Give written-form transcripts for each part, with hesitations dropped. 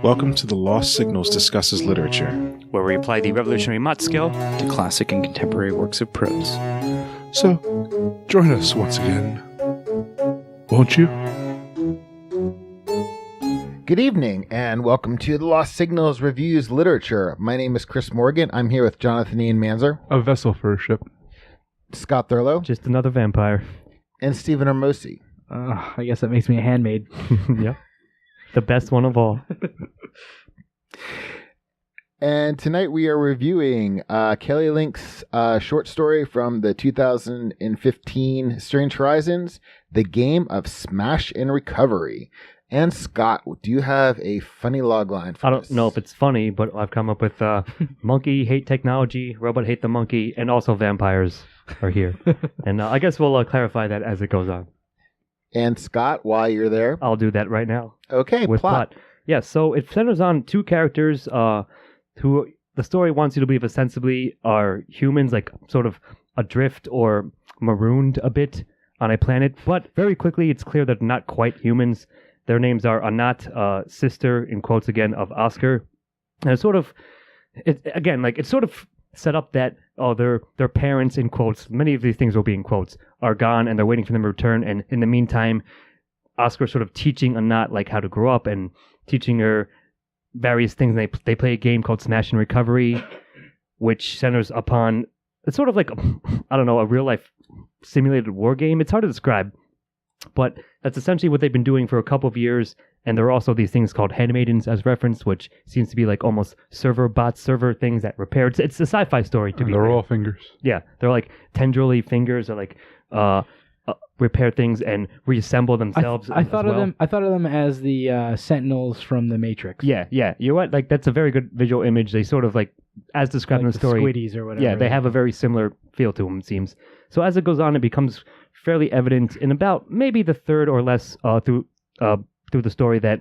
Welcome to the Lost Signals Discusses Literature, where we apply the revolutionary Mott skill to classic and contemporary works of prose. So, join us once again, won't you? Good evening, and welcome to the Lost Signals Reviews Literature. My name is Chris Morgan. I'm here with Jonathan Ian Manzer, A vessel for a ship. Scott Thurlow, just another vampire, and Stephen Hermosi. I guess that makes me a handmaid. Yep. The best one of all. And tonight we are reviewing Kelly Link's short story from the 2015 Strange Horizons, The Game of Smash and Recovery. And Scott, do you have a funny logline for us? I don't know if it's funny, but I've come up with monkey hate technology, robot hate the monkey, and also vampires are here. And I guess we'll clarify that as it goes on. And Scott, while you're there, I'll do that right now. Okay, with plot. Yeah, so it centers on two characters who the story wants you to believe ostensibly are humans, like sort of adrift or marooned a bit on a planet. But very quickly, it's clear that they're not quite humans. Their names are Anat, sister, in quotes again, of Oscar. And it's sort of set up that, their parents, in quotes, many of these things will be in quotes, are gone and they're waiting for them to return. And in the meantime, Oscar's sort of teaching Anat like how to grow up and teaching her various things. They play a game called Smash and Recovery, which centers upon, it's sort of like, a real life simulated war game. It's hard to describe, but that's essentially what they've been doing for a couple of years. And there are also these things called Handmaidens as referenced, which seems to be like almost server things that repair. It's a sci-fi story to be. They're all fingers. Yeah, they're like tendrily fingers, or like repair things and reassemble themselves. I thought of them as the Sentinels from the Matrix. Yeah, you're right. Like that's a very good visual image. They sort of like, as described like in the story, Squiddies or whatever. Yeah, they have a very similar feel to them. It seems. So as it goes on, it becomes fairly evident in about maybe the third or less through the story that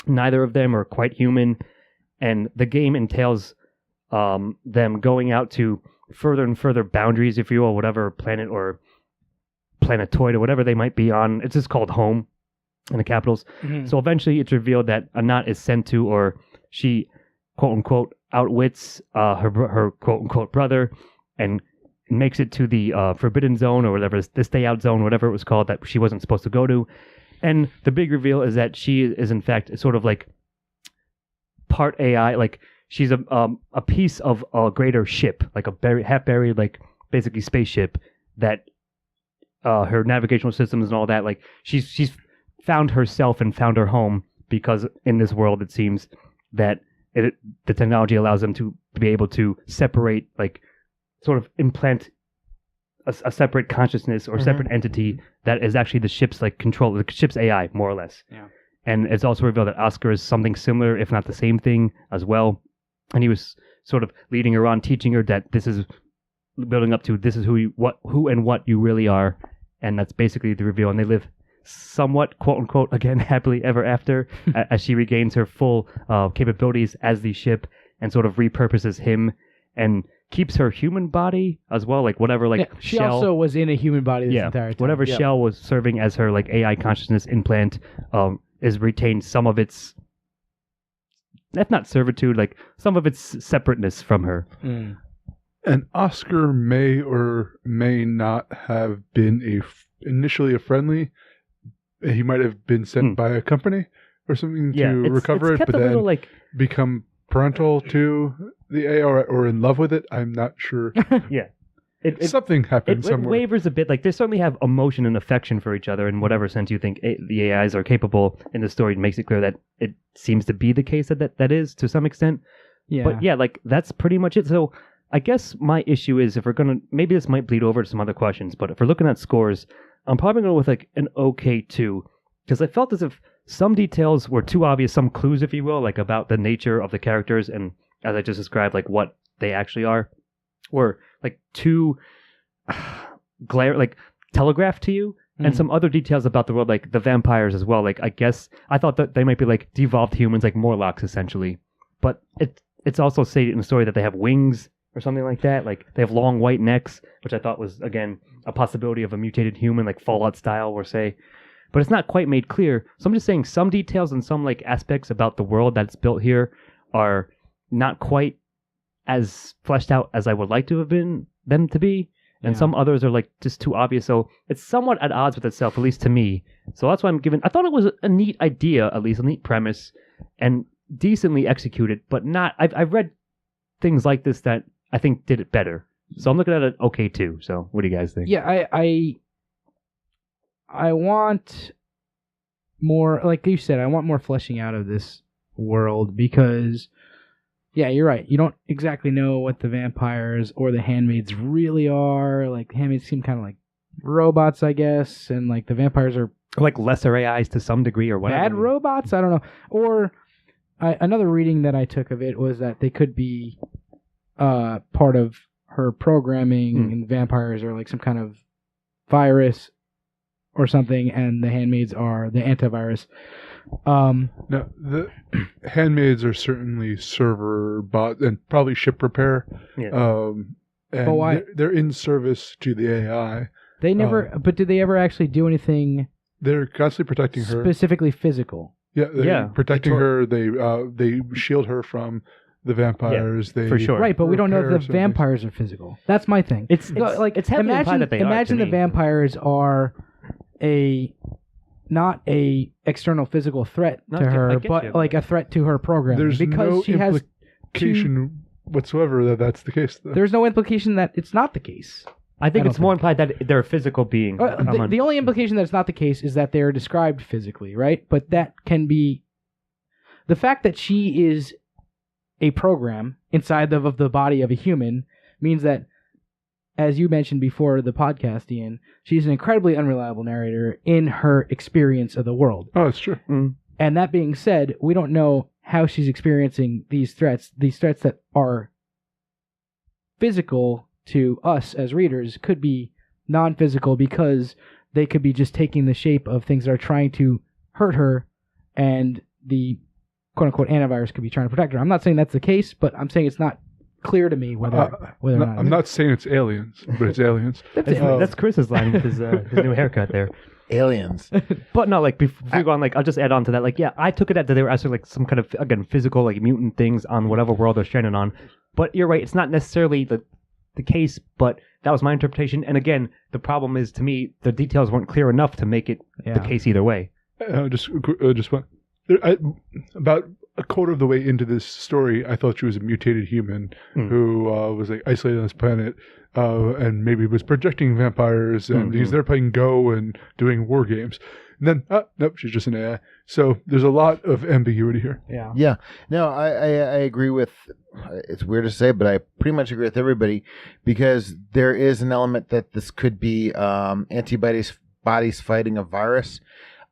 neither of them are quite human, and the game entails them going out to further and further boundaries, if you will, whatever planet or planetoid or whatever they might be on. It's just called home in the capitals. Mm-hmm. So eventually it's revealed that Anat is sent to, or she, quote unquote, outwits her quote unquote brother and makes it to the forbidden zone or whatever, the stay out zone, whatever it was called, that she wasn't supposed to go to. And the big reveal is that she is in fact sort of like part AI, like she's a piece of a greater ship, like a half buried, like basically spaceship that her navigational systems and all that, like she's found herself and found her home, because in this world it seems that the technology allows them to be able to separate, like sort of implant a separate consciousness or separate entity that is actually the ship's like control, the ship's AI, more or less. Yeah. And it's also revealed that Oscar is something similar, if not the same thing as well. And he was sort of leading her on, teaching her that this is building up to, this is who and what you really are. And that's basically the reveal. And they live somewhat, quote unquote, again, happily ever after, as she regains her full capabilities as the ship and sort of repurposes him and keeps her human body as well, like whatever, like she shell. Also was in a human body this entire time. Whatever shell was serving as her like AI consciousness implant is retained some of its, if not servitude, like some of its separateness from her. Mm. And Oscar may or may not have been initially a friendly. He might have been sent by a company or something to recover it, but then become parental to the AI or in love with it. I'm not sure. Yeah. Something happened somewhere. It wavers a bit. Like they certainly have emotion and affection for each other in whatever sense you think the AIs are capable in the story. It makes it clear that it seems to be the case that is to some extent. Yeah. But yeah, like that's pretty much it. So I guess my issue is, if we're going to, maybe this might bleed over to some other questions, but if we're looking at scores, I'm probably going to go with like an okay 2, because I felt as if some details were too obvious, some clues, if you will, like about the nature of the characters, and as I just described, like what they actually are, were like too telegraphed to you. And some other details about the world, like the vampires as well. Like, I guess I thought that they might be like devolved humans, like Morlocks essentially. But it's also stated in the story that they have wings or something like that. Like they have long white necks, which I thought was again a possibility of a mutated human, like Fallout style, or say. But it's not quite made clear. So I'm just saying some details and some like aspects about the world that's built here are not quite as fleshed out as I would like to have been them to be. And some others are like just too obvious. So it's somewhat at odds with itself, at least to me. So that's why I'm giving. I thought it was a neat idea, at least a neat premise, and decently executed. But not. I've read things like this that I think did it better. So I'm looking at it okay too. So what do you guys think? Yeah, I want more. Like you said, I want more fleshing out of this world because. Yeah, you're right. You don't exactly know what the vampires or the handmaids really are. Like, the handmaids seem kind of like robots, I guess, and like the vampires are like lesser AIs to some degree or whatever. Bad robots? I don't know. Or another reading that I took of it was that they could be part of her programming, and vampires are like some kind of virus or something, and the handmaids are the antivirus. No, the handmaids are certainly server bot and probably ship repair. Yeah. And they're in service to the AI. They never, but did they ever actually do anything? They're constantly protecting her. Specifically physical. Yeah, protecting her. They shield her from the vampires. For sure. Right, but we don't know if the vampires are physical. That's my thing. It's like it's heavily implied that they imagine are. The vampires are not a external physical threat to her, but like a threat to her program. There's because no she has implication whatsoever that that's the case. Though. There's no implication that it's not the case. I think it's more implied that they're a physical being. The only implication that it's not the case is that they are described physically, right? But that can be the fact that she is a program inside of the body of a human means that, as you mentioned before the podcast, Ian, she's an incredibly unreliable narrator in her experience of the world. Oh, that's true. And that being said, we don't know how she's experiencing these threats that are physical to us as readers could be non-physical because they could be just taking the shape of things that are trying to hurt her, and the quote-unquote antivirus could be trying to protect her. I'm not saying that's the case, but I'm saying it's not clear to me whether or not. I'm not saying it's aliens, but it's aliens. That's Chris's line with his new haircut there. Aliens. But no, like before we go on, like I'll just add on to that. Like, yeah, I took it that they were actually like some kind of, again, physical, like mutant things on whatever world they're stranded on. But you're right, it's not necessarily the case, but that was my interpretation. And again, the problem is, to me, the details weren't clear enough to make it the case either way. Just one. About a quarter of the way into this story, I thought she was a mutated human who was like isolated on this planet, and maybe was projecting vampires, and he's there playing Go and doing war games. And then, nope, she's just an AI. So there's a lot of ambiguity here. Yeah. No, I agree with. It's weird to say, but I pretty much agree with everybody because there is an element that this could be antibodies fighting a virus.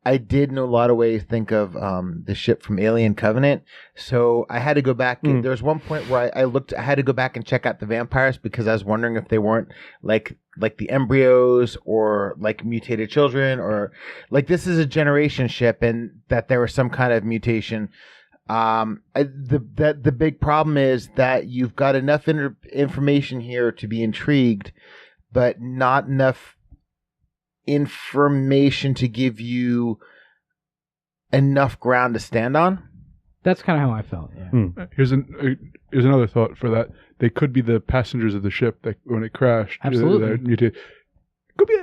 I did in a lot of ways think of the ship from Alien Covenant. So I had to go back. There was one point where I had to go back and check out the vampires because I was wondering if they weren't like the embryos or like mutated children, or like this is a generation ship and that there was some kind of mutation. The big problem is that you've got enough information here to be intrigued, but not enough information to give you enough ground to stand on. That's kind of how I felt. Yeah. Here's another thought for that. They could be the passengers of the ship that when it crashed. Absolutely. Could be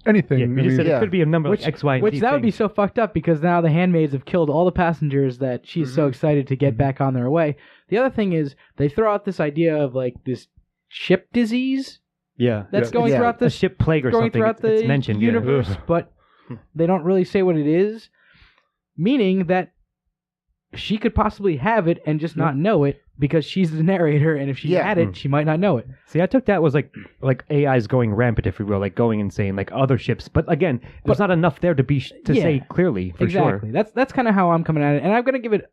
anything. Yeah, you said it could be a number like X, Y, and which Z that would be things. so fucked up because now the handmaids have killed all the passengers that she's so excited to get back on their way. The other thing is they throw out this idea of like this ship disease. That's going throughout the ship plague or going something. throughout It's the mentioned, universe, but they don't really say what it is, meaning that she could possibly have it and just not know it because she's the narrator, and if she had it, she might not know it. See, I took that was like AIs going rampant, if we will, like going insane, like other ships. But again, there's not enough there to say clearly for sure. That's kind of how I'm coming at it, and I'm going to give it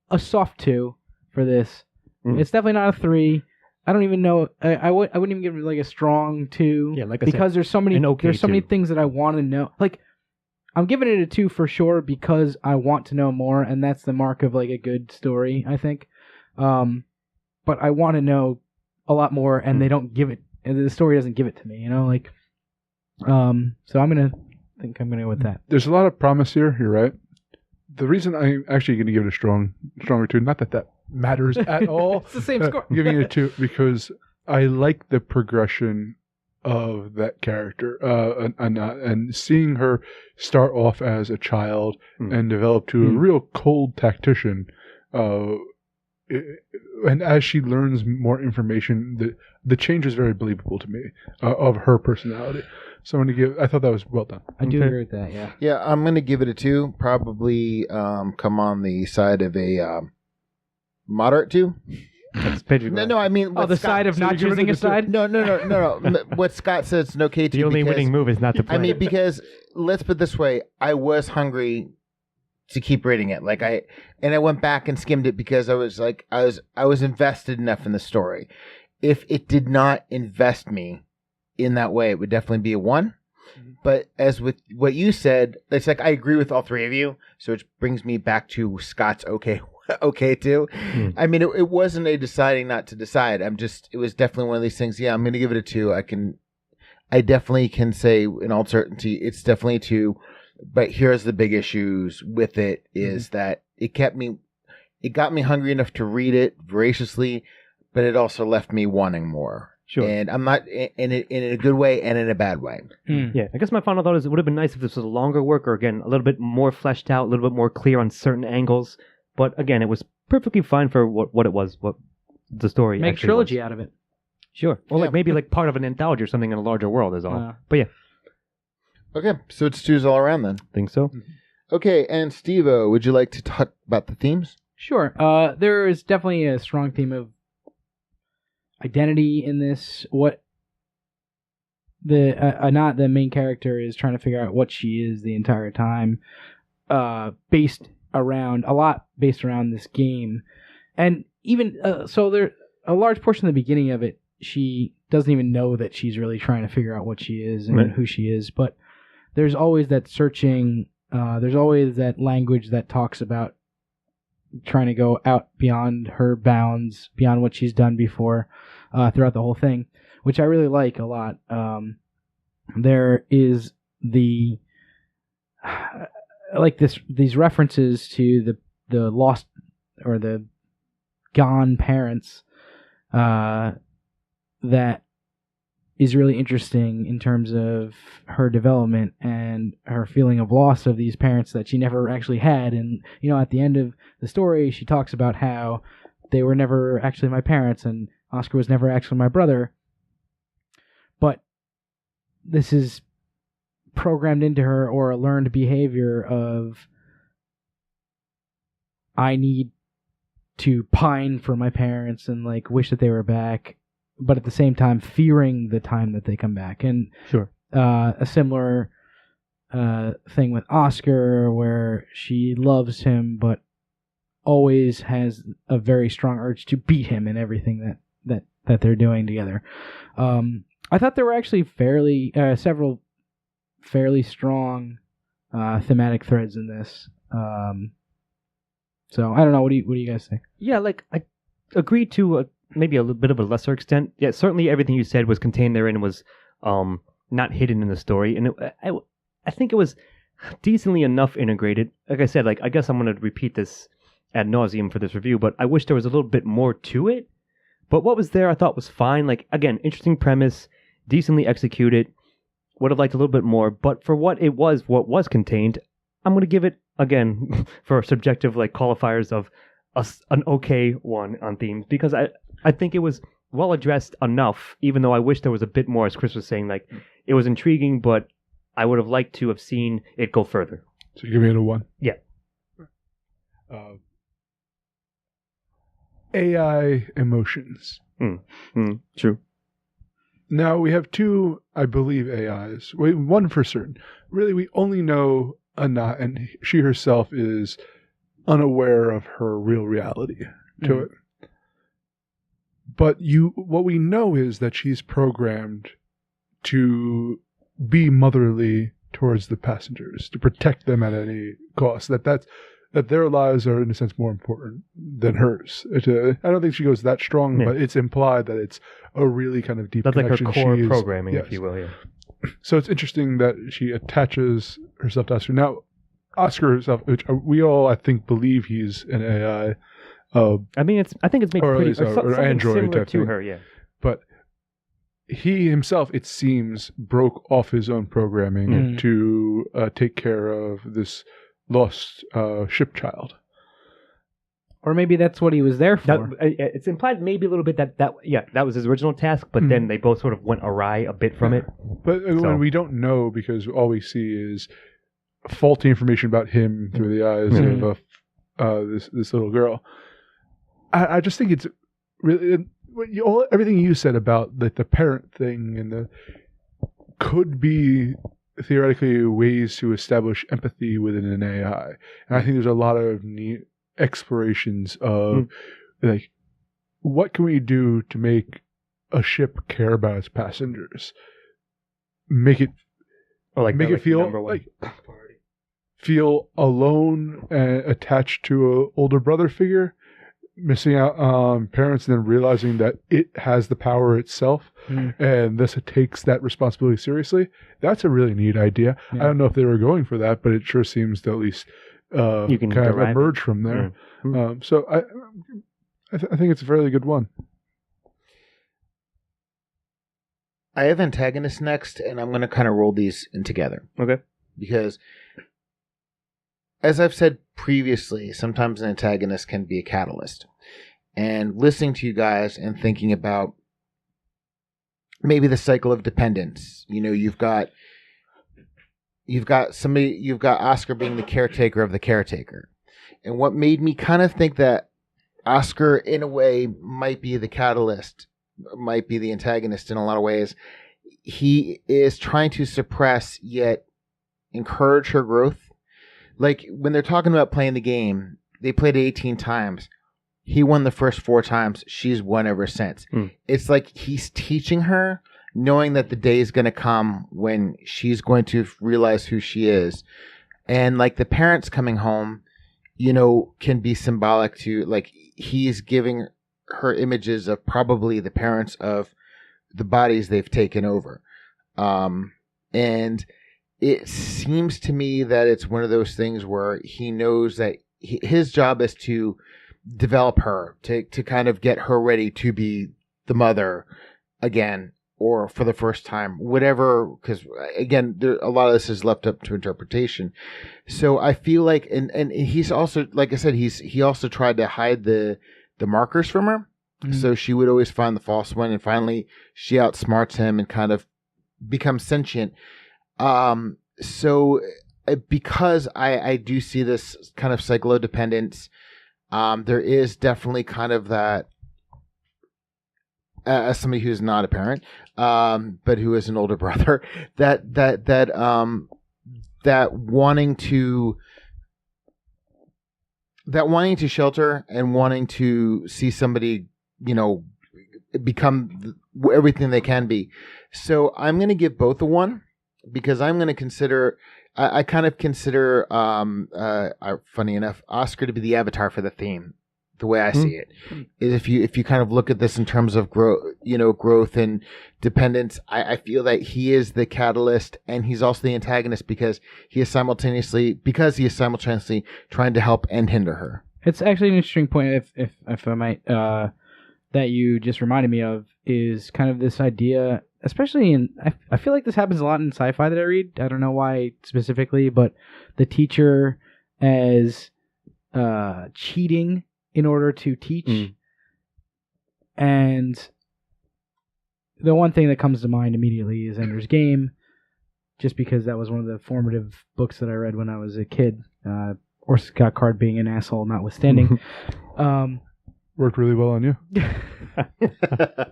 a soft 2 for this. It's definitely not a 3. I don't even know. I wouldn't even give it like a strong 2. Yeah, like I because said, there's so many. There's so many 2. things that I want to know. Like, I'm giving it a 2 for sure because I want to know more, and that's the mark of like a good story, I think. But I want to know a lot more, and they don't give it. And the story doesn't give it to me. You know, like. So I'm gonna go with that. There's a lot of promise here. You're right. The reason I'm actually going to give it a stronger 2, not that matters at all. It's the same score. I'm giving it a 2 because I like the progression of that character, and seeing her start off as a child and develop to a real cold tactician. And as she learns more information, the change is very believable to me of her personality. So I thought that was well done. I do agree with that, yeah. Yeah, I'm going to give it a 2. Probably come on the side of a moderate 2. No, I mean... the side of not choosing a side? No. What Scott said is an okay 2. The only winning move is not to play. I mean, because, let's put it this way, I was hungry to keep reading it. I went back and skimmed it because I was invested enough in the story. If it did not invest me in that way, it would definitely be a 1. But as with what you said, it's like I agree with all 3 of you. So it brings me back to Scott's okay 2. I mean, it wasn't a deciding not to decide. It was definitely one of these things. Yeah, I'm going to give it a 2. I definitely can say in all certainty, it's definitely a 2. But here's the big issues with it is that it got me hungry enough to read it voraciously, but it also left me wanting more. Sure. And I'm not in a good way and in a bad way. Yeah, I guess my final thought is it would have been nice if this was a longer work or, again, a little bit more fleshed out, a little bit more clear on certain angles. But, again, it was perfectly fine for what it was, what the story Make actually trilogy was. out of it. Sure. Or maybe part of an anthology or something in a larger world is all. But, yeah. Okay, so it's 2s all around then. Think so. Okay, and Steve-O, would you like to talk about the themes? Sure. There is definitely a strong theme of identity in this. What not the main character is trying to figure out what she is the entire time, based around this game, and even so there a large portion of the beginning of it, she doesn't even know that she's really trying to figure out what she is and who she is, but there's always that searching, there's always that language that talks about trying to go out beyond her bounds, beyond what she's done before, throughout the whole thing, which I really like a lot. There is these references to the lost or the gone parents, that is really interesting in terms of her development and her feeling of loss of these parents that she never actually had. And, at the end of the story, she talks about how they were never actually my parents and Oscar was never actually my brother. But this is programmed into her, or a learned behavior of, I need to pine for my parents and wish that they were back, but at the same time fearing the time that they come back. And sure, a similar thing with Oscar, where she loves him but always has a very strong urge to beat him in everything that they're doing together. I thought there were actually several fairly strong thematic threads in this. So I don't know. What do you guys think? Yeah, I agree to maybe a little bit of a lesser extent. Yeah, certainly everything you said was contained therein and was not hidden in the story, and I think it was decently enough integrated. Like I said, I guess I'm going to repeat this ad nauseum for this review, but I wish there was a little bit more to it. But what was there, I thought was fine. Again, interesting premise, decently executed. Would have liked a little bit more, but for what was contained, I'm going to give it, again, for subjective qualifiers of an okay 1 on themes, because I think it was well addressed enough, even though I wish there was a bit more, as Chris was saying. It was intriguing, but I would have liked to have seen it go further. So you're giving it a 1? Yeah. AI emotions. True. Now we have 2, I believe, AIs. Wait, 1 for certain. Really, we only know Anat, and she herself is unaware of her real reality to it. But what we know is that she's programmed to be motherly towards the passengers, to protect them at any cost. that their lives are in a sense more important than hers. I don't think she goes that strong, but it's implied that it's a really kind of deep That's connection. Like her core programming, if you will. Yeah. So it's interesting that she attaches herself to Oscar. Now, Oscar herself, which we all, I think, believe he's an AI. I think it's made pretty or android similar type to thing. her, yeah. But he himself, it seems, broke off his own programming to take care of this lost ship child. Or maybe that's what he was there for. It's implied maybe a little bit that was his original task, but then they both sort of went awry a bit from it. But when we don't know, because all we see is faulty information about him through the eyes of this little girl. I just think it's really everything you said about the parent thing and could be theoretically ways to establish empathy within an AI, and I think there's a lot of neat explorations of like what can we do to make a ship care about its passengers, make it feel alone and attached to an older brother figure, missing out on parents, and then realizing that it has the power itself, and thus it takes that responsibility seriously. That's a really neat idea. I don't know if they were going for that, but it sure seems to at least you can kind of emerge from there. So I think it's a fairly good one. I have Antagonist next, and I'm going to kind of roll these in together. Okay. Because, as I've said previously, sometimes an antagonist can be a catalyst. And listening to you guys and thinking about maybe the cycle of dependence. You know, you've got Oscar being the caretaker of the caretaker. And what made me kind of think that Oscar, in a way, might be the catalyst, might be the antagonist in a lot of ways. He is trying to suppress yet encourage her growth. Like when they're talking about playing the game, they played it 18 times. He won the first 4 times. She's won ever since. It's like he's teaching her, knowing that the day is going to come when she's going to realize who she is. And like the parents coming home, you know, can be symbolic to, like, he's giving her images of probably the parents of the bodies they've taken over. And it seems to me that it's one of those things where he knows that his job is to develop her, to kind of get her ready to be the mother again, or for the first time, whatever, because again, a lot of this is left up to interpretation. So I feel like, and he's also, like I said, he also tried to hide the markers from her. So she would always find the false one, and finally she outsmarts him and kind of becomes sentient. So because I do see this kind of cyclodependence, there is definitely kind of that, as somebody who's not a parent, but who is an older brother, that wanting to shelter and wanting to see somebody, you know, become everything they can be. So I'm going to give both a 1, because I'm going to consider, I kind of consider, funny enough, Oscar to be the avatar for the theme. The way I see it is, if you kind of look at this in terms of growth and dependence, I feel that he is the catalyst, and he's also the antagonist because he is simultaneously trying to help and hinder her. It's actually an interesting point, if I might, that you just reminded me of, is kind of this idea, especially in, I feel like this happens a lot in sci-fi that I read. I don't know why specifically, but the teacher as cheating in order to teach. And the one thing that comes to mind immediately is Ender's Game, just because that was one of the formative books that I read when I was a kid. Or Scott Card being an asshole notwithstanding. Worked really well on you.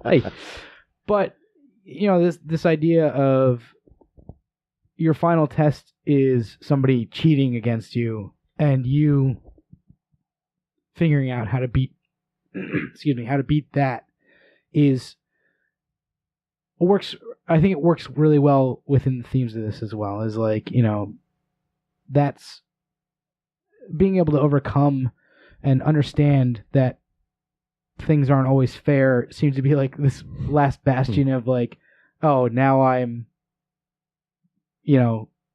Hey. But, you know, this idea of your final test is somebody cheating against you, and you figuring out how to beat that is works. I think it works really well within the themes of this as well. Is like, you know, that's being able to overcome and understand that things aren't always fair seems to be like this last bastion of like, oh, now I'm,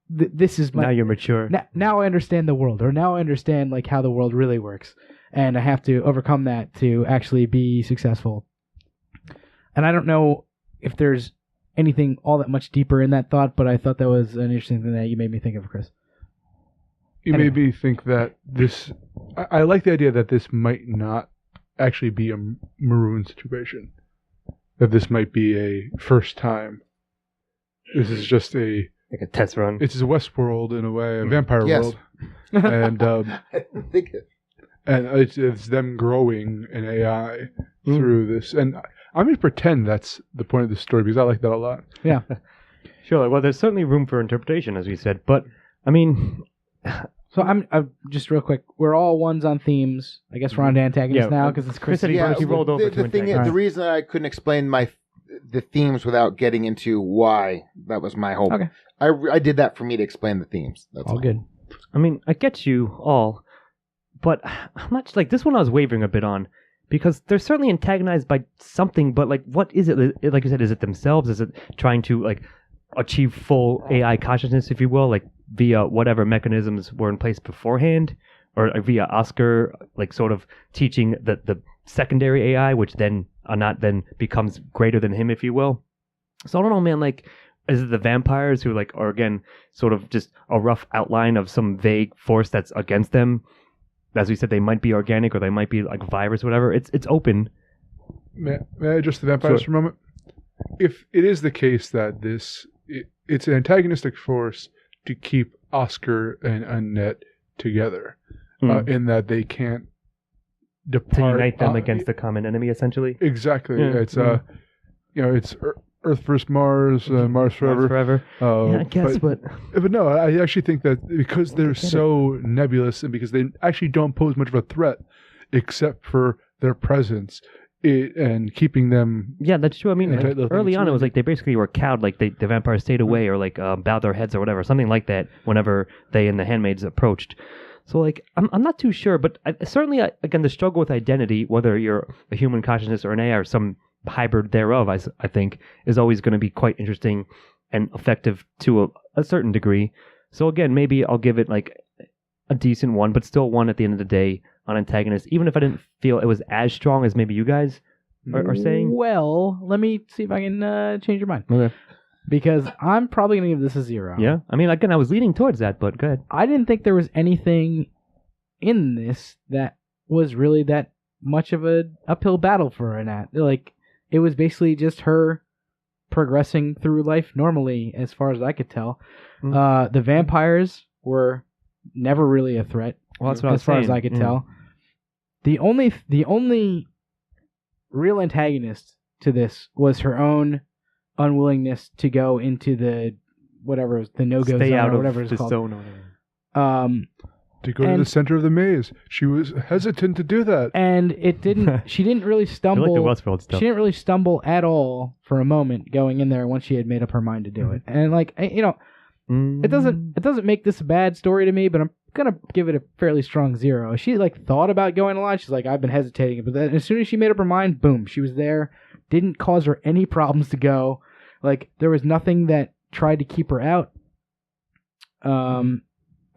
this is my... Now you're mature. Now I understand the world, or now I understand like how the world really works, and I have to overcome that to actually be successful. And I don't know if there's anything all that much deeper in that thought, but I thought that was an interesting thing that you made me think of, Chris. You made me think that this... I like the idea that this might not actually be a maroon situation. That this might be a first time. This is just like a test run. It's a Westworld in a way, a vampire world. And I didn't think it. And it's them growing an AI through this. And I'm going to pretend that's the point of the story because I like that a lot. Yeah. Sure. Well, there's certainly room for interpretation, as we said. But, I mean... So I'm just real quick. We're all ones on themes. I guess we're on to Antagonist now because it's Chris. He rolled over to Antagonist. The reason I couldn't explain the themes without getting into why, that was my whole... Okay. I did that for me to explain the themes. That's all. Good. I mean, I get you all, but how much... Like, this one I was wavering a bit on, because they're certainly antagonized by something, but, like, what is it? Like you said, is it themselves? Is it trying to, like, achieve full AI consciousness, if you will, like, via whatever mechanisms were in place beforehand, or via Oscar, like, sort of teaching the secondary AI, which then becomes greater than him, if you will. So I don't know, man, like, is it the vampires who, like, are, again, sort of just a rough outline of some vague force that's against them? As we said, they might be organic, or they might be, like, virus, whatever. It's open. May I address the vampires for a moment? If it is the case that it's an antagonistic force to keep Oscar and Annette together, in that they can't depart. To unite them against the common enemy, essentially. Exactly. Yeah. It's it's Earth versus Mars, Mars forever. Yeah, I guess, but no, I actually think that because they're so nebulous and because they actually don't pose much of a threat, except for their presence. And keeping them... Yeah, that's true. I mean, like, early on, it was like they basically were cowed, like the vampires stayed away or like bowed their heads or whatever, something like that whenever they and the handmaids approached. So, like, I'm not too sure, but certainly, again, the struggle with identity, whether you're a human consciousness or an AI or some hybrid thereof, I think, is always going to be quite interesting and effective to a certain degree. So, again, maybe I'll give it, like, a decent one, but still one at the end of the day on Antagonist, even if I didn't feel it was as strong as maybe you guys are saying. Well, let me see if I can change your mind. Okay. Because I'm probably going to give this a 0. Yeah? I mean, again, I was leaning towards that, but go ahead. I didn't think there was anything in this that was really that much of an uphill battle for Annette. Like, it was basically just her progressing through life normally, as far as I could tell. The vampires were never really a threat. Well, that's what as far as I could tell. The only real antagonist to this was her own unwillingness to go into the no-go Stay zone out or whatever of it's called. zone or whatever. To go to the center of the maze. She was hesitant to do that. And it didn't. She didn't really stumble. Like the Westworld stuff. She didn't really stumble at all for a moment going in there once she had made up her mind to do it. And like it doesn't make this a bad story to me, but I'm gonna give it a fairly strong 0. She like thought about going a lot. She's like, I've been hesitating, but then as soon as she made up her mind, boom, she was there. Didn't cause her any problems to go. Like there was nothing that tried to keep her out.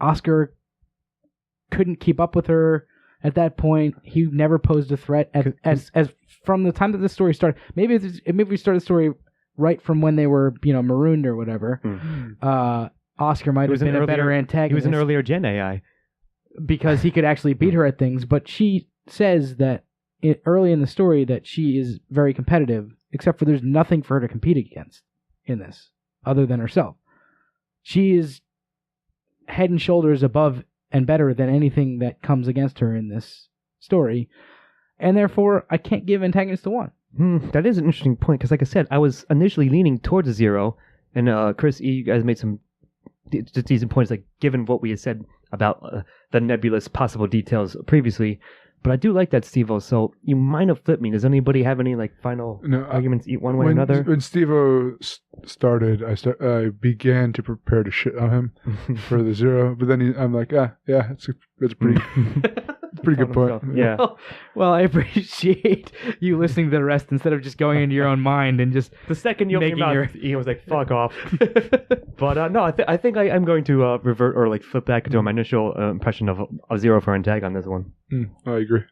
Oscar couldn't keep up with her at that point. He never posed a threat as from the time that this story started. Maybe we started the story right from when they were marooned or whatever. Oscar might have been a better antagonist. He was an earlier gen AI because he could actually beat her at things. But she says that early in the story that she is very competitive, except for there's nothing for her to compete against in this other than herself. She is head and shoulders above and better than anything that comes against her in this story. And therefore, I can't give Antagonist a 1. That is an interesting point, because like I said, I was initially leaning towards a 0, and Chris, you guys made some decent points, like given what we had said about the nebulous possible details previously. But I do like that, Steve-O, so you might have flipped me. Does anybody have any final arguments one way or another? When Steve-O started, I began to prepare to shit on him for the 0, but then I'm like, it's a pretty good point. Yeah. Well, I appreciate you listening to the rest instead of just going into your own mind and just the second you opened your mouth, he was like, "Fuck off." But no, I think I'm going to revert or flip back to my initial impression of a 0 for Antag on this one. I agree.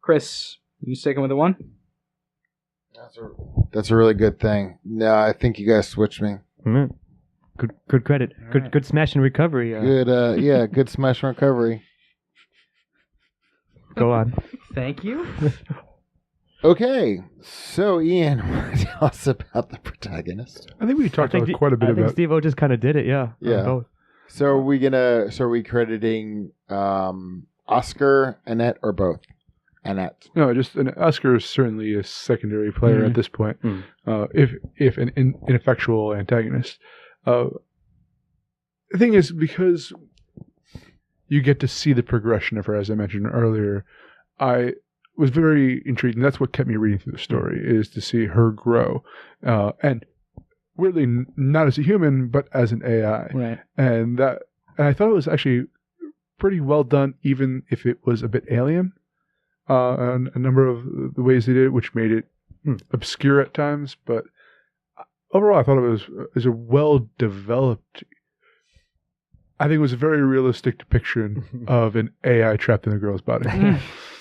Chris, you sticking with the 1? That's a really good thing. No, I think you guys switched me. Mm-hmm. Good credit. Good smash and recovery. Good smash and recovery. Go on. Thank you. Okay, so Ian, tell us about the protagonist. I think we talked quite a bit about. I think Steve-O just kind of did it. Yeah. Yeah. So are we crediting Oscar, Annette, or both? Annette. No, just Oscar is certainly a secondary player at this point. If an ineffectual antagonist. The thing is, because you get to see the progression of her, as I mentioned earlier, I was very intrigued, and that's what kept me reading through the story, is to see her grow. And weirdly, not as a human, but as an AI. Right. And I thought it was actually pretty well done, even if it was a bit alien. And a number of the ways they did it, which made it obscure at times. But overall, I thought it was a well-developed... I think it was a very realistic depiction of an AI trapped in a girl's body.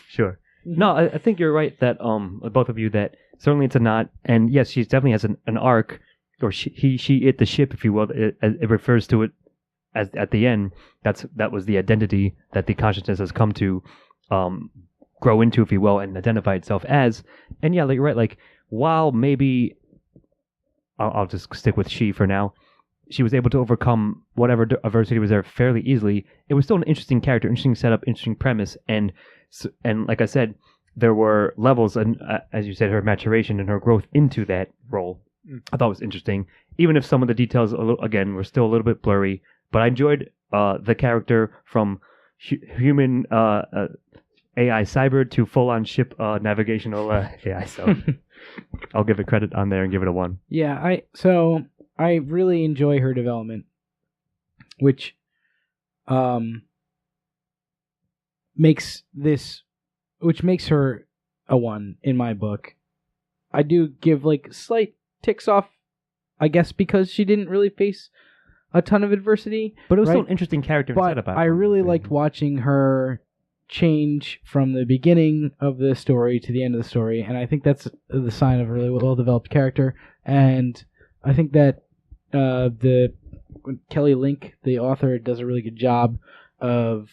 Sure. No, I think you're right that both of you, that certainly it's a not, and yes, she definitely has an arc, or she it the ship, if you will. It refers to it as at the end. That was the identity that the consciousness has come to grow into, if you will, and identify itself as. And yeah, you're right. Like, while maybe I'll just stick with she for now. She was able to overcome whatever adversity was there fairly easily. It was still an interesting character, interesting setup, interesting premise, and like I said, there were levels, and as you said, her maturation and her growth into that role, I thought was interesting. Even if some of the details, were still a little bit blurry, but I enjoyed the character from human AI cyber to full-on ship navigational AI. So I'll give it credit on there and give it a 1. Yeah, I really enjoy her development, which makes her a 1 in my book. I do give slight ticks off, I guess, because she didn't really face a ton of adversity. But it was still an interesting character. But I really liked watching her change from the beginning of the story to the end of the story, and I think that's the sign of a really well-developed character. And I think that Kelly Link, the author, does a really good job of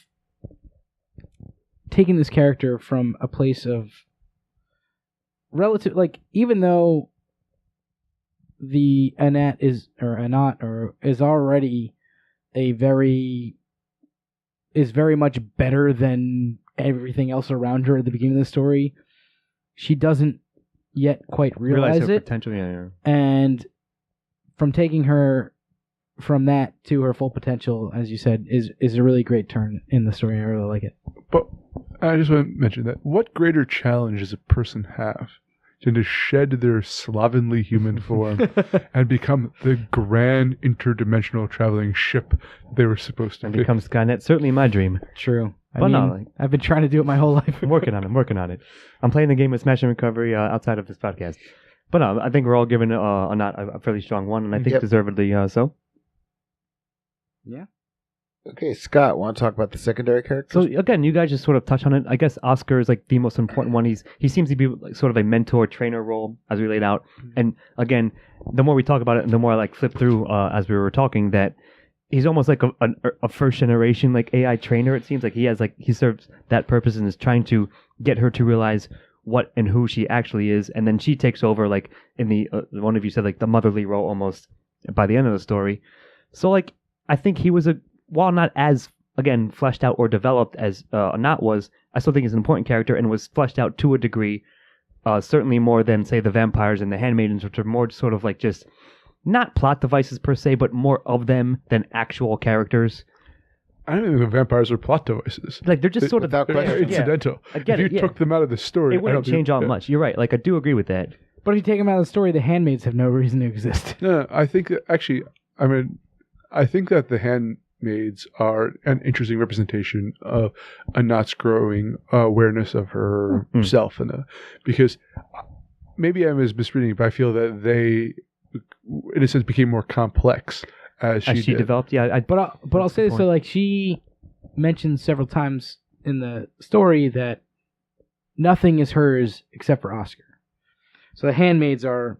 taking this character from a place of relative, even though the Annette is already is very much better than everything else around her at the beginning of the story, she doesn't yet quite realize her it. Potential, yeah. And from taking her from that to her full potential, as you said, is a really great turn in the story. I really like it. But I just want to mention that what greater challenge does a person have than to shed their slovenly human form and become the grand interdimensional traveling ship they were supposed to be? And become Skynet. Certainly my dream. True. I've been trying to do it my whole life. I'm working on it. I'm playing the game with Smash and Recovery outside of this podcast. But no, I think we're all given a fairly strong 1, and I think deservedly so. Yeah. Okay, Scott, want to talk about the secondary characters? So again, you guys just sort of touch on it. I guess Oscar is the most important one. He seems to be sort of a mentor trainer role, as we laid out. And again, the more we talk about it, and the more I flip through as we were talking, that he's almost like a first generation AI trainer. It seems like he serves that purpose and is trying to get her to realize what and who she actually is, and then she takes over in the one of you said the motherly role almost by the end of the story. So I think he was while not as again fleshed out or developed as Anat was, I still think he's an important character and was fleshed out to a degree, certainly more than say the vampires and the Handmaidens, which are more sort of just not plot devices per se, but more of them than actual characters. I don't think the vampires are plot devices. Like they're just sort of without question. They're incidental. I get if you it, took them out of the story, it wouldn't change all much. You're right. Like I do agree with that. But if you take them out of the story, the handmaids have no reason to exist. No, I think that actually, I think that the handmaids are an interesting representation of Anat's growing awareness of herself, because maybe I'm misreading it, but I feel that they, in a sense, became more complex as she developed. Yeah, but I'll say this. So like she mentioned several times in the story that nothing is hers except for Oscar. So the handmaids are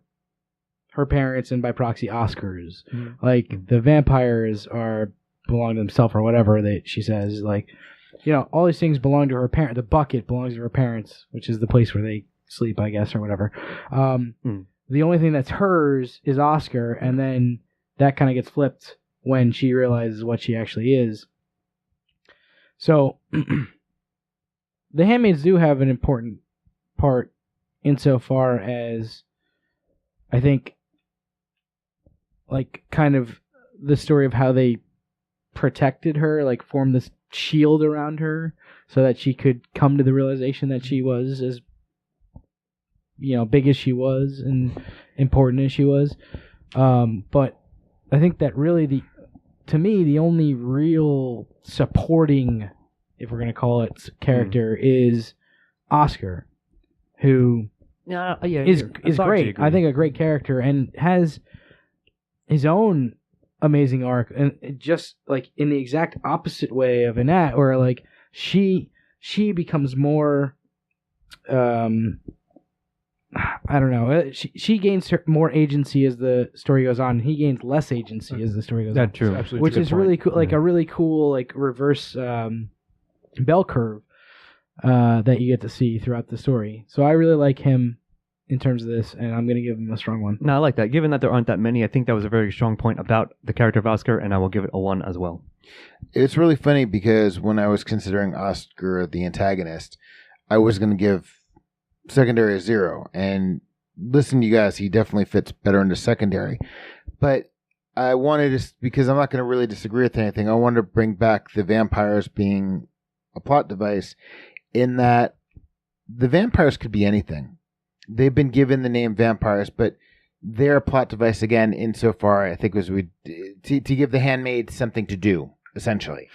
her parents and by proxy Oscar's. Like the vampires belong to themselves or whatever she says. Like, all these things belong to her parent. The bucket belongs to her parents, which is the place where they sleep, I guess, or whatever. The only thing that's hers is Oscar, and then that kind of gets flipped when she realizes what she actually is. So the handmaids do have an important part insofar as I think like kind of the story of how they protected her, like formed this shield around her so that she could come to the realization that she was as big as she was and important as she was. But I think that really to me the only real supporting, if we're going to call it, character is Oscar, who is great. I think a great character and has his own amazing arc, and just like in the exact opposite way of Anat, where like she becomes more, I don't know. She gains more agency as the story goes on. He gains less agency as the story goes on. That's true. Absolutely, which is really cool. Like a really cool like reverse bell curve that you get to see throughout the story. So I really like him in terms of this, and I'm going to give him a strong 1. No, I like that. Given that there aren't that many, I think that was a very strong point about the character of Oscar, and I will give it a 1 as well. It's really funny because when I was considering Oscar the antagonist, I was going to give secondary a 0. And listen to you guys, he definitely fits better into secondary. But I wanted to, because I'm not going to really disagree with anything, I wanted to bring back the vampires being a plot device in that the vampires could be anything. They've been given the name vampires, but they're a plot device again insofar, I think, was to give the handmaids something to do, essentially.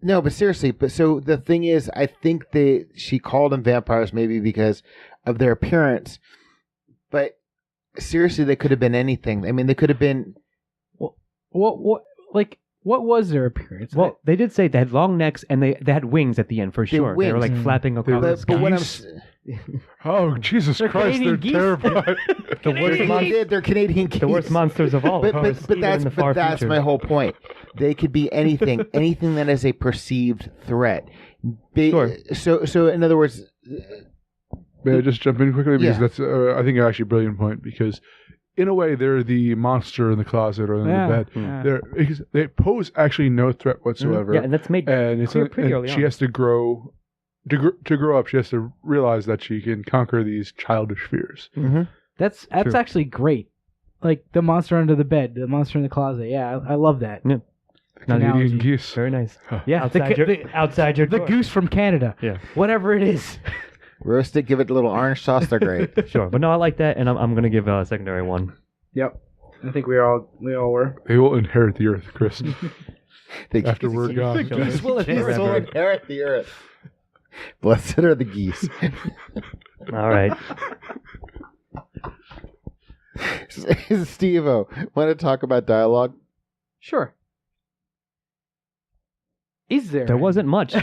No, but seriously, so the thing is, I think she called them vampires maybe because of their appearance, but seriously, they could have been anything. I mean, they could have been... What was their appearance? Well, they did say they had long necks and they had wings at the end for sure. They were like flapping across the sky. But what Oh, Jesus Christ, they're terrified. They're Canadian geese. The worst monsters of all. But that's my whole point. They could be anything that is a perceived threat. Sure. So in other words... May I just jump in quickly? Because that's, I think, actually a brilliant point, because in a way, they're the monster in the closet or in the bed. Yeah. They pose actually no threat whatsoever. Yeah, and that's made clear pretty early on. She has to grow... To grow up, she has to realize that she can conquer these childish fears. Mm-hmm. That's actually great. Like the monster under the bed, the monster in the closet. Yeah, I love that. Yeah. Canadian geese. Very nice. Yeah, outside your the door. goose from Canada. Yeah. Whatever it is. Roast it, give it a little orange sauce. They're great. Sure, but no, I like that, and I'm going to give a secondary 1. Yep. I think we all were. They will inherit the earth, Chris. After we're gone. The geese will inherit the earth. Blessed are the geese. All right. Steve-O, want to talk about dialogue? Sure. Is there? There wasn't much.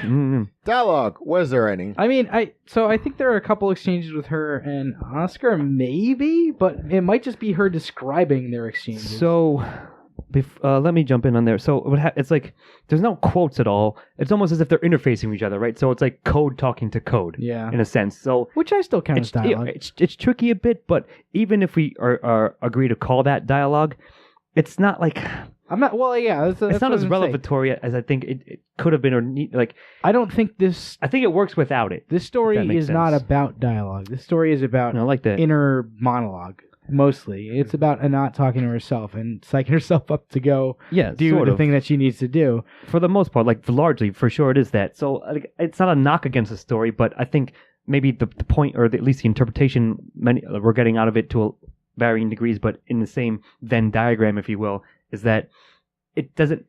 Dialogue. Was there any? I mean, I think there are a couple exchanges with her and Oscar, maybe, but it might just be her describing their exchanges. So, let me jump in on there. So, it's like, there's no quotes at all. It's almost as if they're interfacing with each other, right? So, it's like code talking to code, in a sense. So, which I still count as dialogue. It's tricky a bit, but even if we are agree to call that dialogue, it's not like... I'm not. Well, yeah, that's it's not as revelatory as I think it could have been, or like. I don't think this. I think it works without it. This story is not about dialogue. This story is about I like that. inner monologue. Mostly, it's about Anat talking to herself and psyching herself up to go do sort the of. thing that she needs to do. For the most part, like largely, for sure, it is that. So it's not a knock against the story, but I think maybe the point, or at least the interpretation, we're getting out of it to varying degrees, but in the same Venn diagram, if you will, is that it doesn't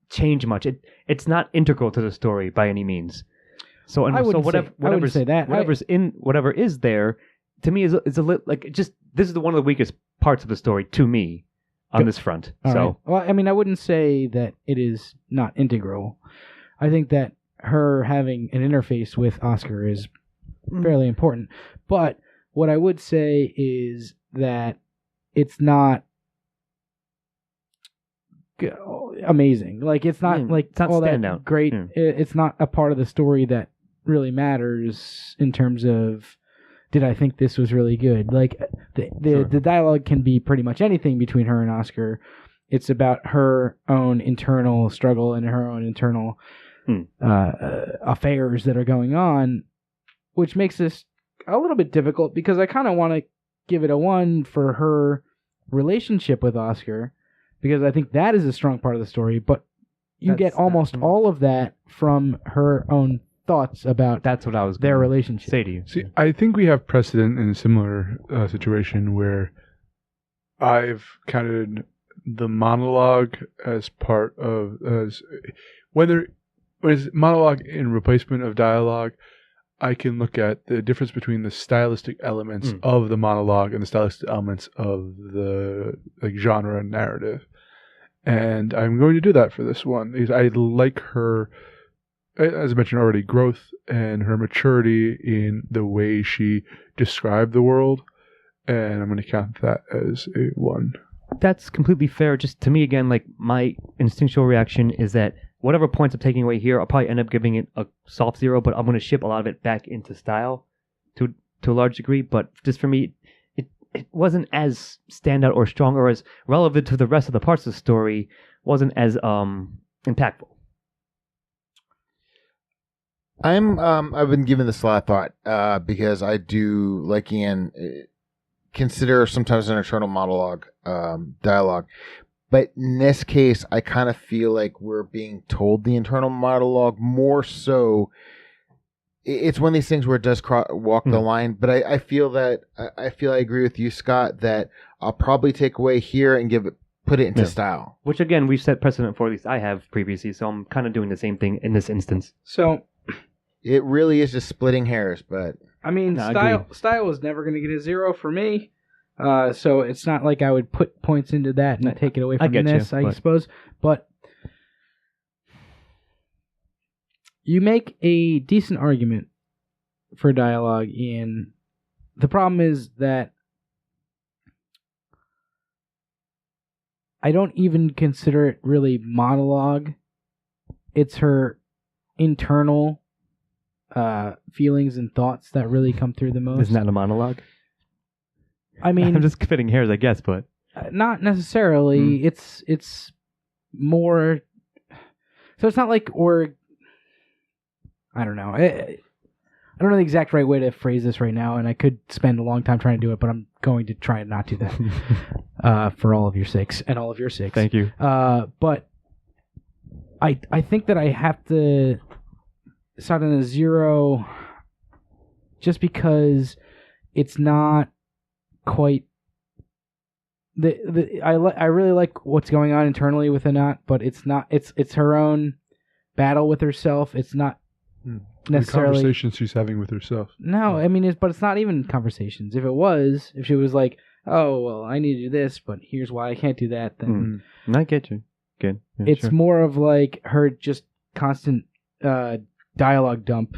change much. It's not integral to the story by any means. So whatever is there, to me is a little like just this is one of the weakest parts of the story to me on this front. All so right. Well, I mean, I wouldn't say that it is not integral. I think that her having an interface with Oscar is fairly important. But what I would say is that it's not amazing. Like it's not it's not all standout. that great. Yeah. It's not a part of the story that really matters in terms of did I think this was really good. Like the dialogue can be pretty much anything between her and Oscar. It's about her own internal struggle and her own internal affairs that are going on, which makes this a little bit difficult because I kind of want to give it a 1 for her relationship with Oscar because I think that is a strong part of the story, but you get almost all of that from her own thoughts about that's what I was their relationship. Say to you. See, I think we have precedent in a similar situation where I've counted the monologue as part of when it's monologue in replacement of dialogue. I can look at the difference between the stylistic elements of the monologue and the stylistic elements of the genre and narrative, and I'm going to do that for this one because I like her, as I mentioned already, growth and her maturity in the way she described the world, and I'm going to count that as a 1. That's completely fair. Just to me, again, like my instinctual reaction is that whatever points I'm taking away here, I'll probably end up giving it a soft 0, but I'm going to ship a lot of it back into style to a large degree. But just for me, it wasn't as standout or strong or as relevant to the rest of the parts of the story, wasn't as impactful. I've been giving this a lot of thought because I do, like Ian, consider sometimes an internal monologue dialogue. But in this case, I kind of feel like we're being told the internal monologue more so. It's one of these things where it does walk the line. But I feel I agree with you, Scott, that I'll probably take away here and put it into style. Which again, we've set precedent for, at least I have previously. So I'm kind of doing the same thing in this instance. So it really is just splitting hairs. But I mean, style is never going to get a 0 for me. So it's not like I would put points into that and take it away from this, I suppose. But you make a decent argument for dialogue, Ian. The problem is that I don't even consider it really monologue. It's her internal feelings and thoughts that really come through the most. Isn't that a monologue? I mean, I'm just fitting hairs, I guess, but not necessarily. It's more. So it's not like I don't know. I don't know the exact right way to phrase this right now, and I could spend a long time trying to do it, but I'm going to try and not do that for all of your sakes and all of your sakes. Thank you. But I think that I have to start on a 0 just because it's not quite I really like what's going on internally with Anat, but it's not it's her own battle with herself. It's not necessarily the conversations she's having with herself. No, I mean but it's not even conversations. If she was like, oh well, I need to do this, but here's why I can't do that, then I get you. Good. Yeah, it's more of like her just constant dialogue dump.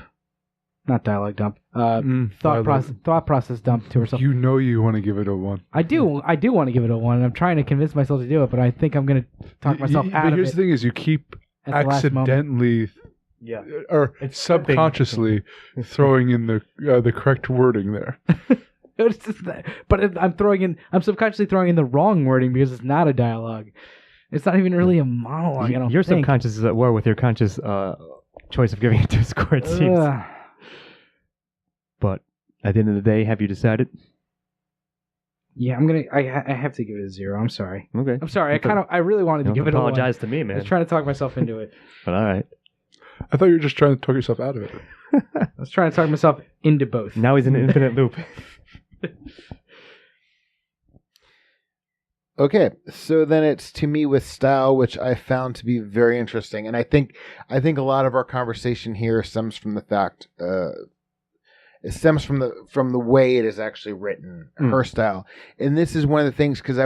Not dialogue dump. Thought process dump to herself. You know you want to give it a 1. I do want to give it a 1, and I'm trying to convince myself to do it, but I think I'm going to talk myself out of it. But here's the thing: is you keep accidentally, or subconsciously throwing in the correct wording there. It's just that, but I'm subconsciously throwing in the wrong wording because it's not a dialogue. It's not even really a monologue. I don't your think. Subconscious is at war with your conscious choice of giving it 2 score, it seems. But at the end of the day, have you decided? Yeah, I'm gonna. I have to give it a 0. I'm sorry. Okay. I'm sorry. I really wanted to give it a 1. Apologize to me, I man. was trying to talk myself into it. But all right. I thought you were just trying to talk yourself out of it. I was trying to talk myself into both. Now he's in an infinite loop. Okay, so then it's to me with style, which I found to be very interesting, and I think a lot of our conversation here stems from the fact it stems from the way it is actually written, her style, and this is one of the things because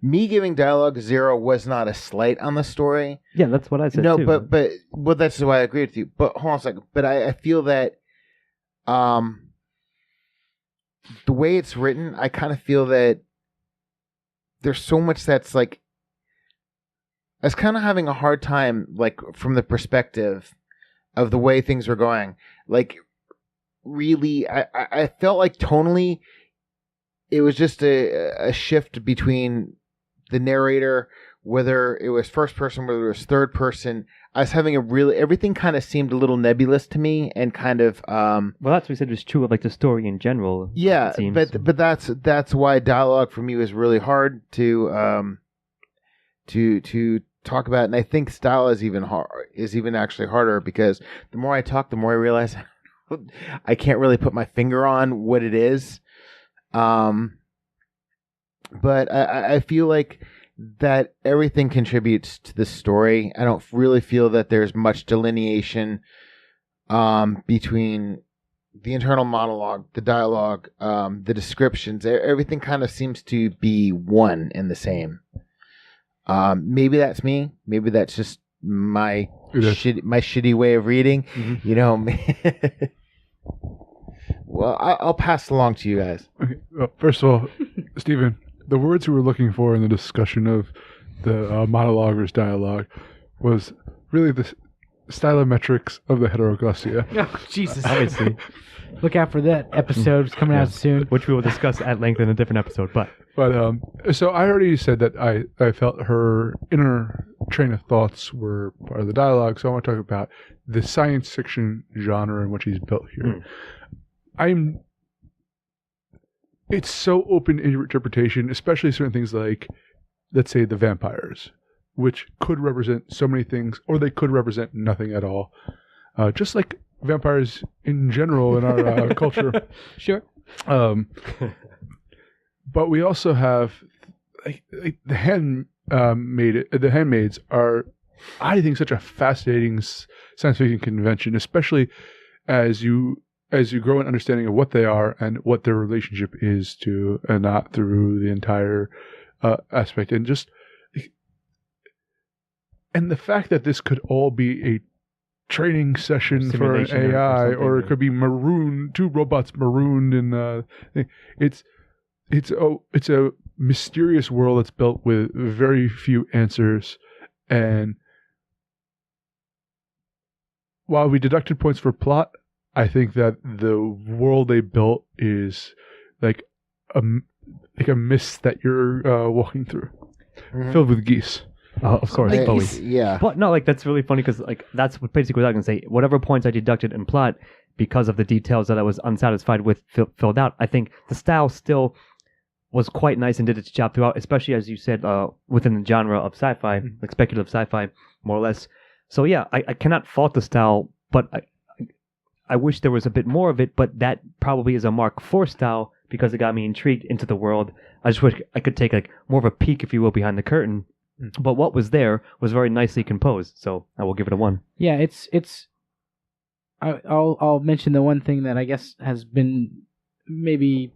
me giving dialogue 0 was not a slight on the story. Yeah, that's what I said. No, too. but that's why I agree with you. But hold on a second. But I feel that the way it's written, I kind of feel that there's so much that's like I was kind of having a hard time, like from the perspective of the way things were going. Like, really, I felt like tonally, it was just a shift between the narrator, whether it was first person, whether it was third person. I was having everything kind of seemed a little nebulous to me, and kind of well, that's what we said was true of like the story in general. Yeah, but that's why dialogue for me was really hard to talk about, and I think style is even actually harder, because the more I talk, the more I realize I can't really put my finger on what it is. But I feel like that everything contributes to the story. I don't really feel that there's much delineation between the internal monologue, the dialogue, the descriptions. Everything kind of seems to be one and the same. Maybe that's me. Maybe that's just my shitty way of reading. Mm-hmm. You know. Well, I'll pass along to you guys. Okay. Well, first of all, Stephen, the words we were looking for in the discussion of the monologue versus dialogue was really the stylometrics of the heteroglossia. Oh, Jesus. Obviously. Look out for that episode. It's coming out soon. Which we will discuss at length in a different episode. But so I already said that I felt her inner train of thoughts were part of the dialogue, so I want to talk about the science fiction genre and what she's built here. It's so open interpretation, especially certain things like, let's say, the vampires, which could represent so many things, or they could represent nothing at all. Just like vampires in general in our culture. Sure. But we also have like the Handmaids are, I think, such a fascinating science fiction convention, especially as you grow an understanding of what they are and what their relationship is to Anat through the entire aspect, and the fact that this could all be a training session for an AI, or it could be two robots marooned in it's a mysterious world that's built with very few answers. And while we deducted points for plot, I think that the world they built is like a mist that you're walking through, filled with geese. Of course, always. Yeah. But no, like that's really funny because like that's basically what I can say. Whatever points I deducted in plot because of the details that I was unsatisfied with filled out, I think the style still was quite nice and did its job throughout, especially as you said, within the genre of sci-fi, like speculative sci-fi, more or less. So yeah, I cannot fault the style, but I wish there was a bit more of it, but that probably is a mark for style because it got me intrigued into the world. I just wish I could take like more of a peek, if you will, behind the curtain. But what was there was very nicely composed, so I will give it a 1. Yeah, I'll mention the one thing that I guess has been maybe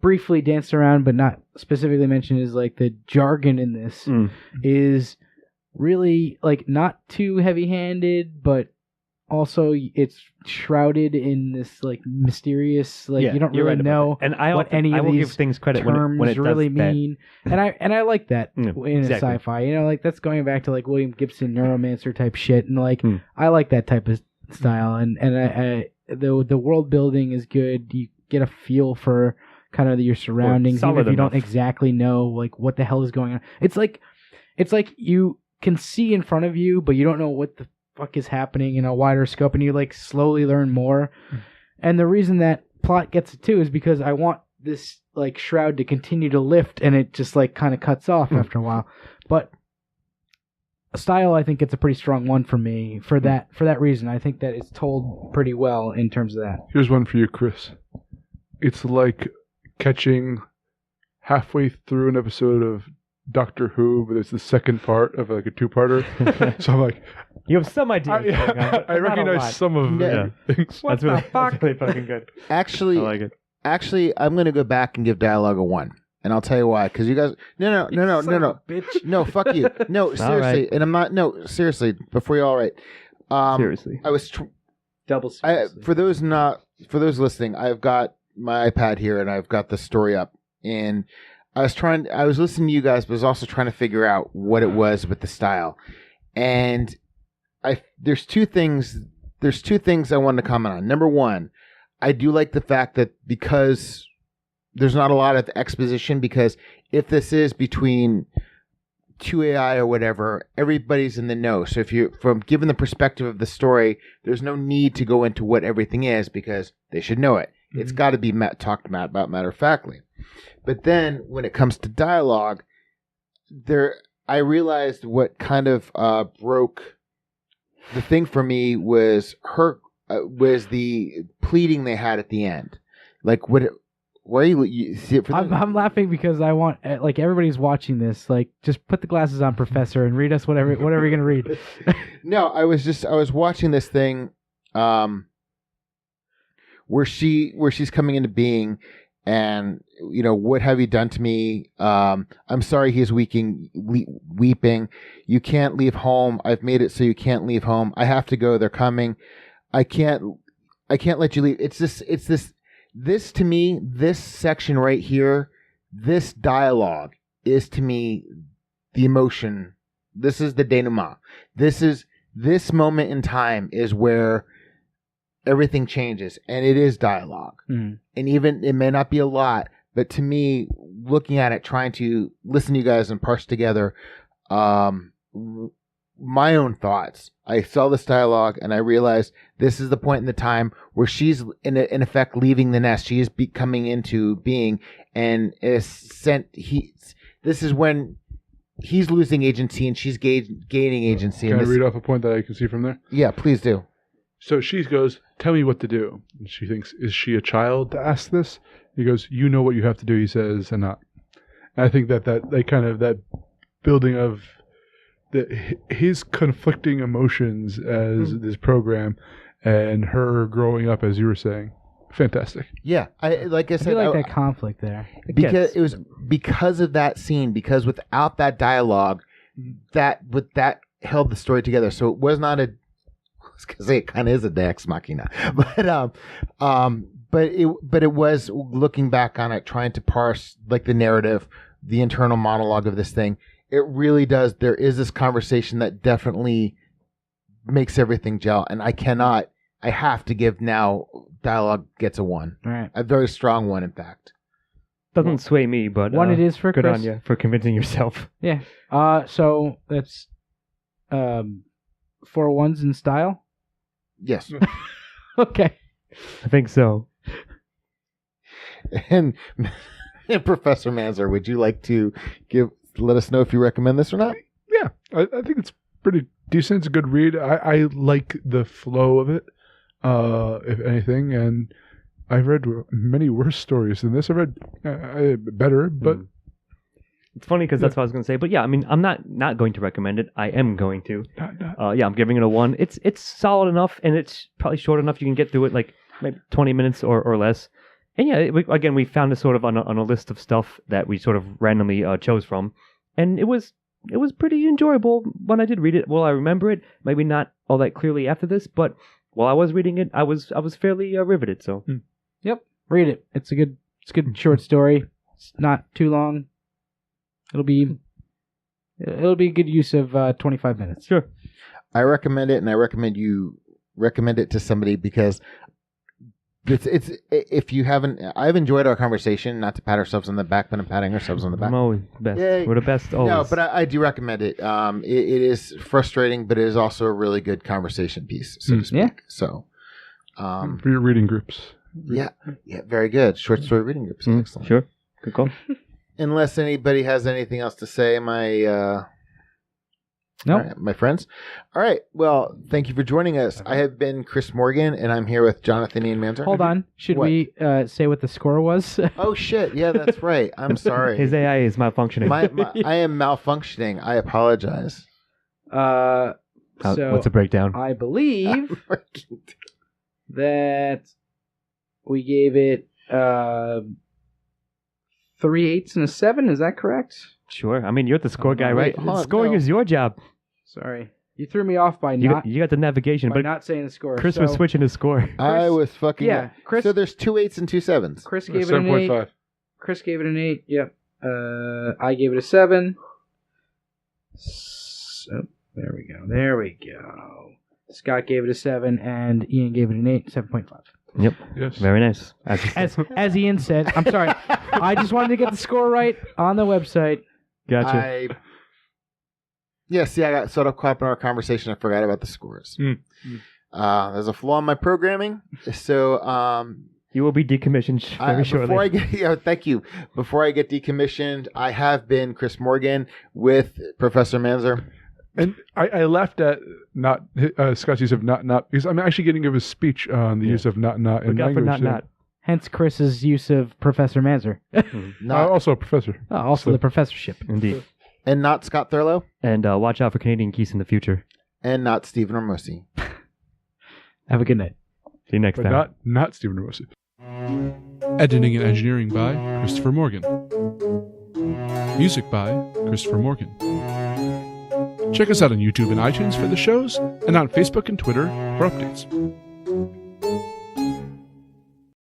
briefly danced around but not specifically mentioned is like the jargon in this is really like not too heavy-handed, but also it's shrouded in this like mysterious, like you don't really know what any of these give things credit terms when it really does mean. And I like that in sci-fi. You know, like that's going back to like William Gibson neuromancer type shit, and like I like that type of style. And the world building is good. You get a feel for kind of your surroundings, even if you don't exactly know like what the hell is going on. It's like you can see in front of you, but you don't know what the fuck is happening in a wider scope, and you like slowly learn more. And the reason that plot gets it too is because I want this like shroud to continue to lift, and it just like kind of cuts off after a while. But style, I think it's a pretty strong one for me for that reason. I think that it's told pretty well in terms of that. Here's one for you, Chris. It's like catching halfway through an episode of Doctor Who, but it's the second part of like a two-parter. So I'm like, you have some idea. I recognize some of the things. That's really fucking good. Actually, I like it. Actually, I'm going to go back and give dialogue a 1. And I'll tell you why. Because you guys... No. Bitch. No, fuck you. No, seriously. Right. And I'm not... No, seriously. Before you all right. Seriously. I was... Double seriously. For those listening, I've got my iPad here and I've got the story up. And I was listening to you guys, but I was also trying to figure out what it was with the style. And there's two things I wanted to comment on. Number one, I do like the fact that because there's not a lot of exposition, because if this is between two AI or whatever, everybody's in the know. So if you're given the perspective of the story, there's no need to go into what everything is because they should know it. Mm-hmm. It's got to be talked about matter-of-factly. But then when it comes to dialogue, I realized what kind of broke the thing for me was was the pleading they had at the end. Like, why are you see it? I'm laughing because I want, like, everybody's watching this. Like, just put the glasses on, Professor, and read us whatever you're gonna read. No, I was watching this thing, where she's coming into being, and what have you done to me? I'm sorry. He is weeping. You can't leave home. I've made it so you can't leave home. I have to go. They're coming. I can't let you leave. It's this to me, this section right here, this dialogue is to me the emotion. This is the denouement. This moment in time is where everything changes, and it is dialogue. Mm. And even, it may not be a lot, but to me, looking at it, trying to listen to you guys and parse together my own thoughts. I saw this dialogue and I realized this is the point in the time where she's in effect leaving the nest. She is coming into being, and this is when he's losing agency and she's gaining agency. Can I read off a point that I can see from there? Yeah, please do. So she goes, tell me what to do. And she thinks, is she a child to ask this? He goes, you know what you have to do, he says, and not. And I think that kind of that building of his conflicting emotions as this program and her growing up, as you were saying, fantastic. Yeah, I said, feel like that conflict there. Because it was because of that scene, because without that dialogue, that held the story together. So it was not because it kind of is a Deus Machina, but it was looking back on it, trying to parse like the narrative, the internal monologue of this thing. It really does. There is this conversation that definitely makes everything gel, and I have to give now. Dialogue gets a 1. All right. A very strong 1, in fact. Doesn't sway me, but 1 it is for good Chris. on you for convincing yourself. Yeah. So that's 4 1s in style. Yes. Okay. I think so. And Professor Manzer, would you like to let us know if you recommend this or not? Yeah, I think it's pretty decent. It's a good read. I like the flow of it, if anything, and I've read many worse stories than this. I've read better, but... It's funny because that's what I was going to say. But yeah, I mean, I'm not going to recommend it. I am going to. Yeah, I'm giving it a 1. It's solid enough, and it's probably short enough. You can get through it like maybe 20 minutes or less. And yeah, we found this sort of on a list of stuff that we sort of randomly chose from, and it was pretty enjoyable when I did read it. Well, I remember it, maybe not all that clearly after this, but while I was reading it, I was fairly riveted. So, Yep, read it. It's a good short story. It's not too long. It'll be a good use of 25 minutes. Sure. I recommend it, and I recommend you recommend it to somebody because it's if you haven't. I've enjoyed our conversation. Not to pat ourselves on the back, but I'm patting ourselves on the back. I'm always the best. Yay. We're the best always. No, but I do recommend it. It is frustrating, but it is also a really good conversation piece, so to speak. Yeah. So, for your reading groups. Yeah, very good. Short story reading groups. Excellent. Sure. Good call. Unless anybody has anything else to say, my my friends. All right. Well, thank you for joining us. I have been Chris Morgan, and I'm here with Jonathan Ian Manzer. Hold on. Should we say what the score was? Oh, shit. Yeah, that's right. I'm sorry. His AI is malfunctioning. I am malfunctioning. I apologize. What's a breakdown? I believe that we gave it 3 8s and a 7. Is that correct? Sure. I mean, you're the score guy, right? Scoring is your job. Sorry. You threw me off by you got the navigation, but not saying the score. Chris was switching his score. I was fucking up. Chris. So there's 2 8s and 2 7s. Chris gave it an 8. Chris gave it an 8. Yep. I gave it a 7. So, there we go. Scott gave it a 7, and Ian gave it an 8, 7.5. Yep. Yes. Very nice. As Ian said, I'm sorry. I just wanted to get the score right on the website. Gotcha. I got sort of caught up in our conversation. I forgot about the scores. There's a flaw in my programming, so you will be decommissioned very shortly. Thank you. Before I get decommissioned, I have been Chris Morgan with Professor Manzer. And I laughed at Scott's use of not because I'm actually getting a speech on the use of not in language. Not. Hence Chris's use of Professor Manzer. Also a professor. Also the professorship. Indeed. And not Scott Thurlow. And watch out for Canadian geese in the future. And not Stephen Ramosi. Have a good night. See you next time. Not Stephen Ramosi. Editing and engineering by Christopher Morgan. Music by Christopher Morgan. Check us out on YouTube and iTunes for the shows, and on Facebook and Twitter for updates.